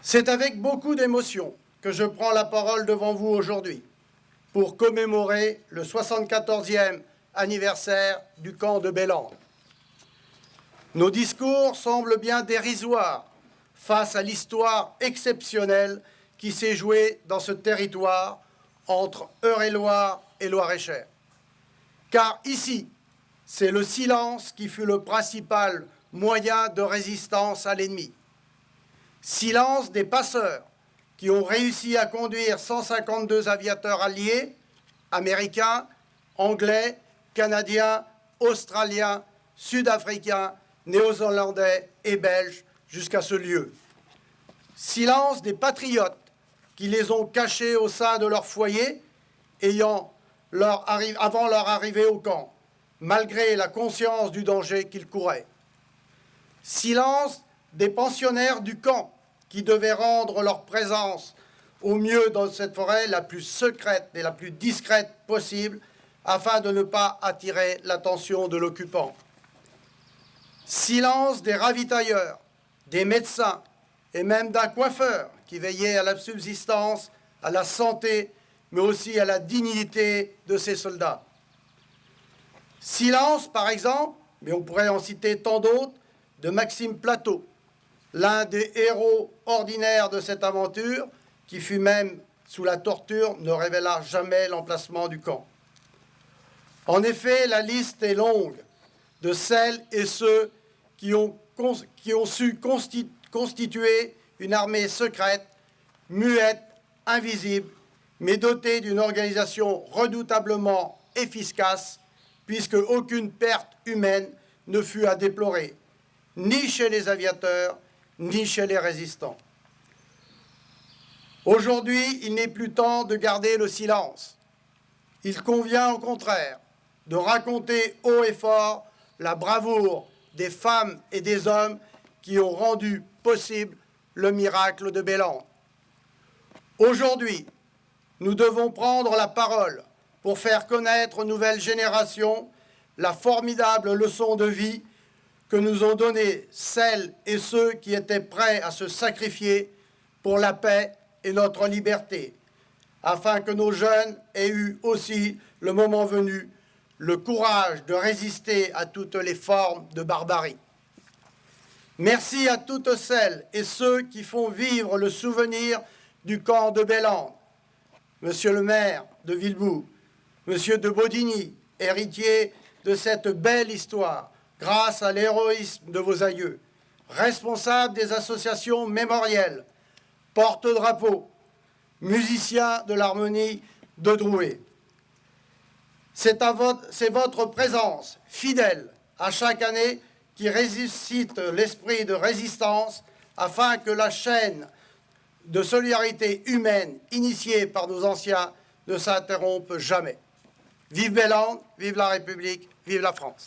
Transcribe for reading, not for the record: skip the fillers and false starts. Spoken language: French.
C'est avec beaucoup d'émotion que je prends la parole devant vous aujourd'hui pour commémorer le 74e anniversaire du camp de Bélande. Nos discours semblent bien dérisoires face à l'histoire exceptionnelle qui s'est jouée dans ce territoire entre Eure-et-Loir et Loir-et-Cher. Car ici, c'est le silence qui fut le principal moyen de résistance à l'ennemi. Silence des passeurs qui ont réussi à conduire 152 aviateurs alliés, américains, anglais, canadiens, australiens, sud-africains, néo-zélandais et belges jusqu'à ce lieu. Silence des patriotes qui les ont cachés au sein de leur foyer avant leur arrivée au camp, malgré la conscience du danger qu'ils couraient. Silence des pensionnaires du camp qui devaient rendre leur présence au mieux dans cette forêt la plus secrète et la plus discrète possible afin de ne pas attirer l'attention de l'occupant. Silence des ravitailleurs, des médecins et même d'un coiffeur qui veillait à la subsistance, à la santé, mais aussi à la dignité de ces soldats. Silence, par exemple, mais on pourrait en citer tant d'autres, de Maxime Plateau, l'un des héros ordinaires de cette aventure, qui fut même sous la torture, ne révéla jamais l'emplacement du camp. En effet, la liste est longue de celles et ceux qui ont su constituer une armée secrète, muette, invisible, mais dotée d'une organisation redoutablement efficace, puisque aucune perte humaine ne fut à déplorer, ni chez les aviateurs, ni chez les résistants. Aujourd'hui, il n'est plus temps de garder le silence. Il convient au contraire de raconter haut et fort la bravoure des femmes et des hommes qui ont rendu possible le miracle de Bélande. Aujourd'hui, nous devons prendre la parole pour faire connaître aux nouvelles générations la formidable leçon de vie que nous ont donnée celles et ceux qui étaient prêts à se sacrifier pour la paix et notre liberté, afin que nos jeunes aient eu aussi, le moment venu, le courage de résister à toutes les formes de barbarie. Merci à toutes celles et ceux qui font vivre le souvenir du camp de Bélande. Monsieur le maire de Villebout, Monsieur de Baudigny, héritier de cette belle histoire, grâce à l'héroïsme de vos aïeux, responsable des associations mémorielles, porte-drapeau, musicien de l'harmonie de Drouet. C'est votre présence fidèle à chaque année qui ressuscite l'esprit de résistance afin que la chaîne de solidarité humaine initiée par nos anciens ne s'interrompe jamais. Vive Bélande, vive la République, vive la France.